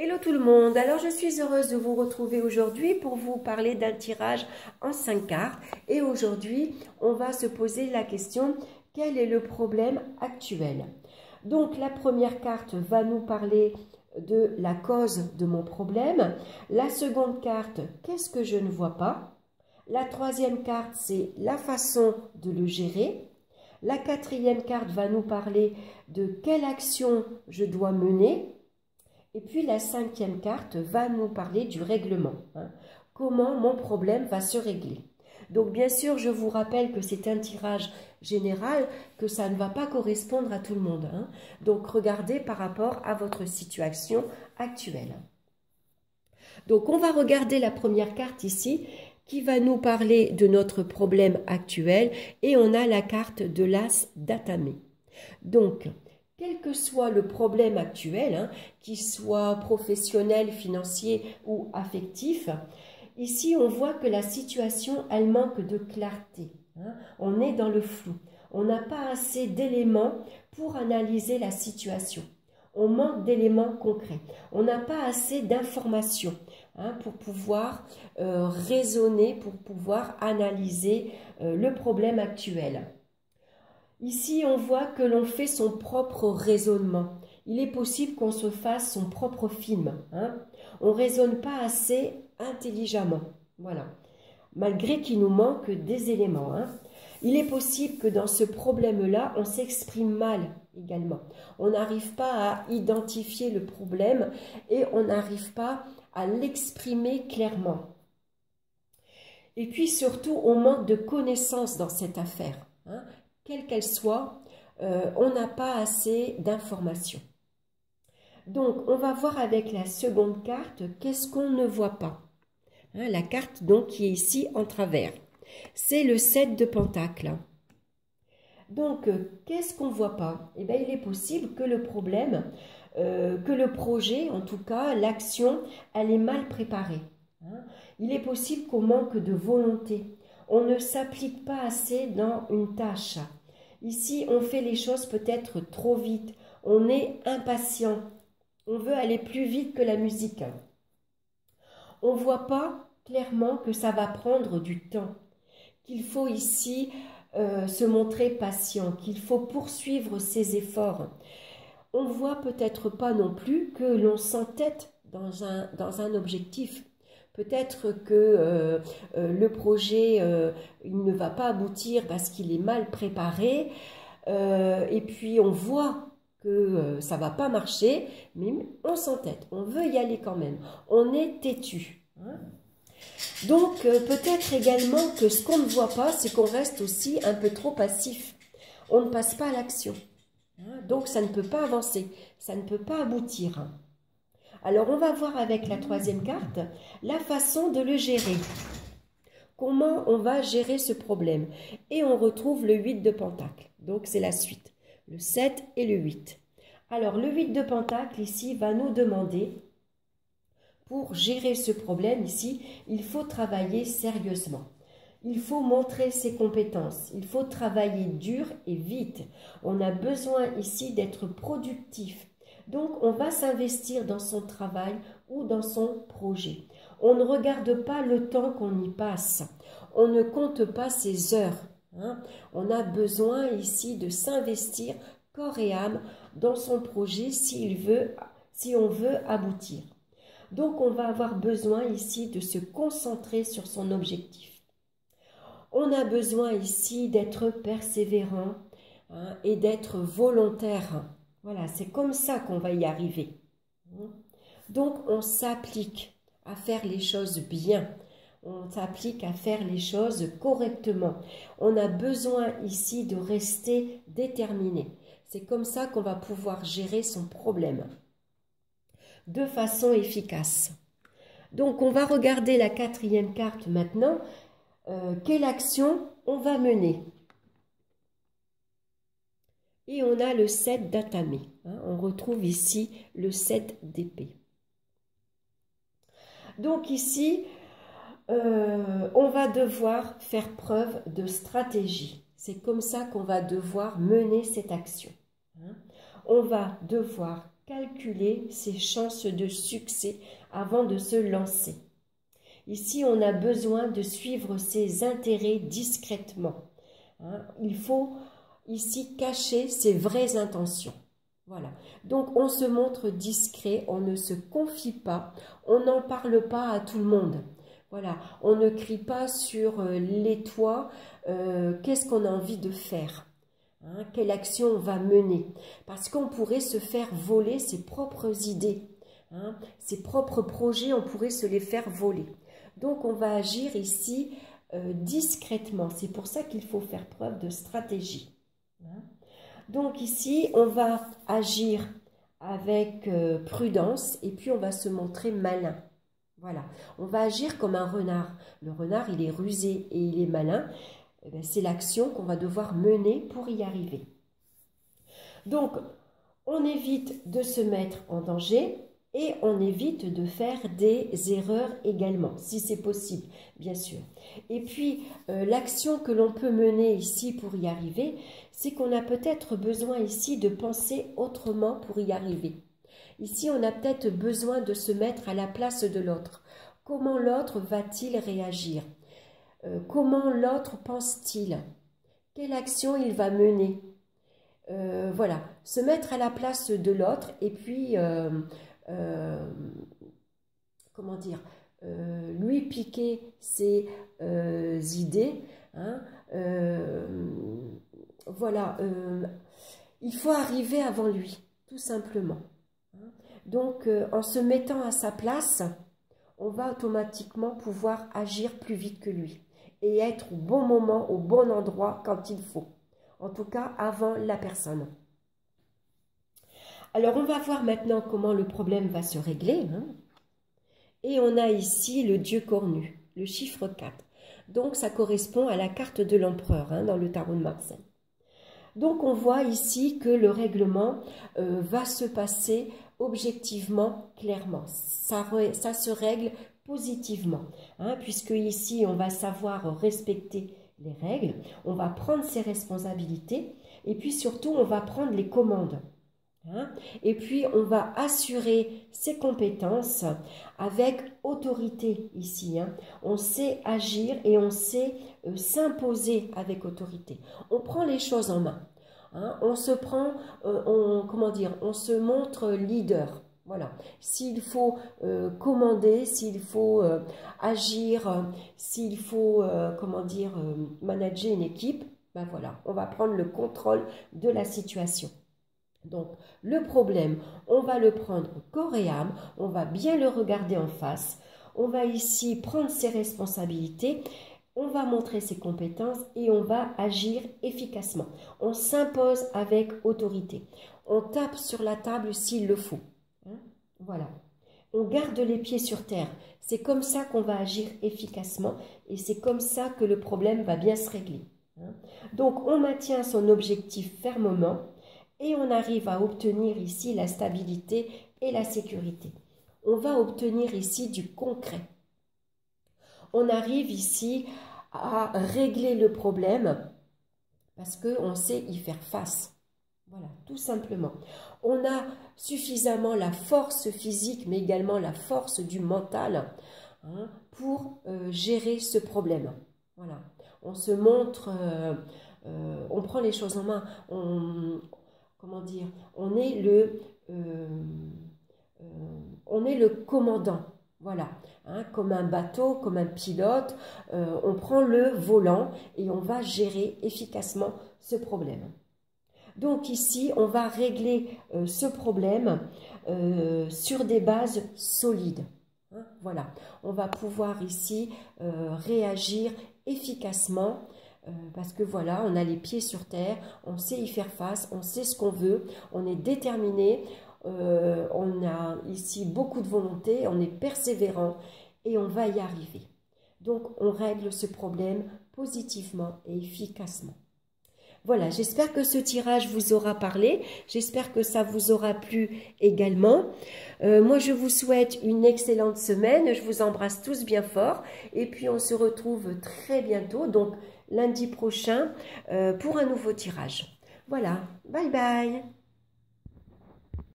Hello tout le monde, alors je suis heureuse de vous retrouver aujourd'hui pour vous parler d'un tirage en 5 cartes et aujourd'hui on va se poser la question quel est le problème actuel. Donc la première carte va nous parler de la cause de mon problème, la seconde carte qu'est-ce que je ne vois pas, la troisième carte c'est la façon de le gérer, la quatrième carte va nous parler de quelle action je dois mener. Et puis la cinquième carte va nous parler du règlement. Comment mon problème va se régler. Donc bien sûr, je vous rappelle que c'est un tirage général, que ça ne va pas correspondre à tout le monde. Donc regardez par rapport à votre situation actuelle. Donc on va regarder la première carte ici qui va nous parler de notre problème actuel et on a la carte de l'as d'atamé. Donc, quel que soit le problème actuel, qu'il soit professionnel, financier ou affectif, ici on voit que la situation, elle manque de clarté. On est dans le flou. On n'a pas assez d'éléments pour analyser la situation. On manque d'éléments concrets. On n'a pas assez d'informations pour pouvoir raisonner, pour pouvoir analyser le problème actuel. Ici, on voit que l'on fait son propre raisonnement. Il est possible qu'on se fasse son propre film. On ne raisonne pas assez intelligemment. Voilà. Malgré qu'il nous manque des éléments. Il est possible que dans ce problème-là, on s'exprime mal également. On n'arrive pas à identifier le problème et on n'arrive pas à l'exprimer clairement. Et puis surtout, on manque de connaissances dans cette affaire. Quelle qu'elle soit, on n'a pas assez d'informations. Donc, on va voir avec la seconde carte, qu'est-ce qu'on ne voit pas. La carte donc qui est ici en travers. C'est le 7 de Pentacle. Donc, qu'est-ce qu'on ne voit pas? Eh bien, il est possible que le problème, que le projet, en tout cas, l'action, elle est mal préparée. Il est possible qu'on manque de volonté. On ne s'applique pas assez dans une tâche. Ici, on fait les choses peut-être trop vite. On est impatient. On veut aller plus vite que la musique. On ne voit pas clairement que ça va prendre du temps. Qu'il faut ici se montrer patient. Qu'il faut poursuivre ses efforts. On ne voit peut-être pas non plus que l'on s'entête dans un objectif. Peut-être que le projet il ne va pas aboutir parce qu'il est mal préparé et puis on voit que ça ne va pas marcher, mais on s'entête, on veut y aller quand même, on est têtu. Donc peut-être également que ce qu'on ne voit pas, c'est qu'on reste aussi un peu trop passif, on ne passe pas à l'action. Donc ça ne peut pas avancer, ça ne peut pas aboutir. Alors, on va voir avec la troisième carte la façon de le gérer. Comment on va gérer ce problème? Et on retrouve le 8 de Pentacle. Donc, c'est la suite. Le 7 et le 8. Alors, le 8 de Pentacle, ici, va nous demander, pour gérer ce problème, ici, il faut travailler sérieusement. Il faut montrer ses compétences. Il faut travailler dur et vite. On a besoin ici d'être productif. Donc, on va s'investir dans son travail ou dans son projet. On ne regarde pas le temps qu'on y passe. On ne compte pas ses heures. On a besoin ici de s'investir corps et âme dans son projet si on veut aboutir. Donc, on va avoir besoin ici de se concentrer sur son objectif. On a besoin ici d'être persévérant et d'être volontaire. Voilà, c'est comme ça qu'on va y arriver. Donc, on s'applique à faire les choses bien. On s'applique à faire les choses correctement. On a besoin ici de rester déterminé. C'est comme ça qu'on va pouvoir gérer son problème de façon efficace. Donc, on va regarder la quatrième carte maintenant. Quelle action on va mener? Et on a le 7 d'atamé. On retrouve ici le 7 d'épée. Donc ici, on va devoir faire preuve de stratégie. C'est comme ça qu'on va devoir mener cette action. On va devoir calculer ses chances de succès avant de se lancer. Ici, on a besoin de suivre ses intérêts discrètement. Il faut ici cacher ses vraies intentions. Voilà. Donc, on se montre discret, on ne se confie pas, on n'en parle pas à tout le monde. Voilà. On ne crie pas sur les toits qu'est-ce qu'on a envie de faire. Quelle action on va mener. Parce qu'on pourrait se faire voler ses propres idées. Ses propres projets, on pourrait se les faire voler. Donc, on va agir ici discrètement. C'est pour ça qu'il faut faire preuve de stratégie. Donc, ici, on va agir avec prudence et puis on va se montrer malin. Voilà. On va agir comme un renard. Le renard, il est rusé et il est malin. C'est l'action qu'on va devoir mener pour y arriver. Donc, on évite de se mettre en danger. Et on évite de faire des erreurs également, si c'est possible, bien sûr. Et puis, l'action que l'on peut mener ici pour y arriver, c'est qu'on a peut-être besoin ici de penser autrement pour y arriver. Ici, on a peut-être besoin de se mettre à la place de l'autre. Comment l'autre va-t-il réagir? Comment l'autre pense-t-il? Quelle action il va mener? Voilà, se mettre à la place de l'autre et puis... comment dire, lui piquer ses idées, voilà, il faut arriver avant lui, tout simplement. Donc, en se mettant à sa place, on va automatiquement pouvoir agir plus vite que lui et être au bon moment, au bon endroit quand il faut. En tout cas, avant la personne. Alors, on va voir maintenant comment le problème va se régler. Et on a ici le dieu cornu, le chiffre 4. Donc, ça correspond à la carte de l'empereur dans le tarot de Marseille. Donc, on voit ici que le règlement va se passer objectivement, clairement. Ça se règle positivement, puisque ici, on va savoir respecter les règles, on va prendre ses responsabilités et puis surtout, on va prendre les commandes. Et puis, on va assurer ses compétences avec autorité ici. On sait agir et on sait s'imposer avec autorité. On prend les choses en main. On se prend, on se montre leader. Voilà. S'il faut commander, s'il faut agir, s'il faut, manager une équipe, ben voilà, on va prendre le contrôle de la situation. Donc, le problème, on va le prendre corps et âme, on va bien le regarder en face, on va ici prendre ses responsabilités, on va montrer ses compétences et on va agir efficacement. On s'impose avec autorité. On tape sur la table s'il le faut. Voilà. On garde les pieds sur terre. C'est comme ça qu'on va agir efficacement et c'est comme ça que le problème va bien se régler. Donc, on maintient son objectif fermement. Et on arrive à obtenir ici la stabilité et la sécurité. On va obtenir ici du concret. On arrive ici à régler le problème parce qu'on sait y faire face. Voilà, tout simplement. On a suffisamment la force physique, mais également la force du mental pour gérer ce problème. Voilà, on se montre, on prend les choses en main, on est le commandant, voilà, comme un bateau, comme un pilote, on prend le volant et on va gérer efficacement ce problème. Donc ici, on va régler ce problème sur des bases solides. Voilà, on va pouvoir ici réagir efficacement parce que voilà, on a les pieds sur terre, on sait y faire face, on sait ce qu'on veut, on est déterminé, on a ici beaucoup de volonté, on est persévérant et on va y arriver. Donc, on règle ce problème positivement et efficacement. Voilà, j'espère que ce tirage vous aura parlé, j'espère que ça vous aura plu également. Moi, je vous souhaite une excellente semaine, je vous embrasse tous bien fort et puis on se retrouve très bientôt, donc lundi prochain, pour un nouveau tirage. Voilà, bye bye.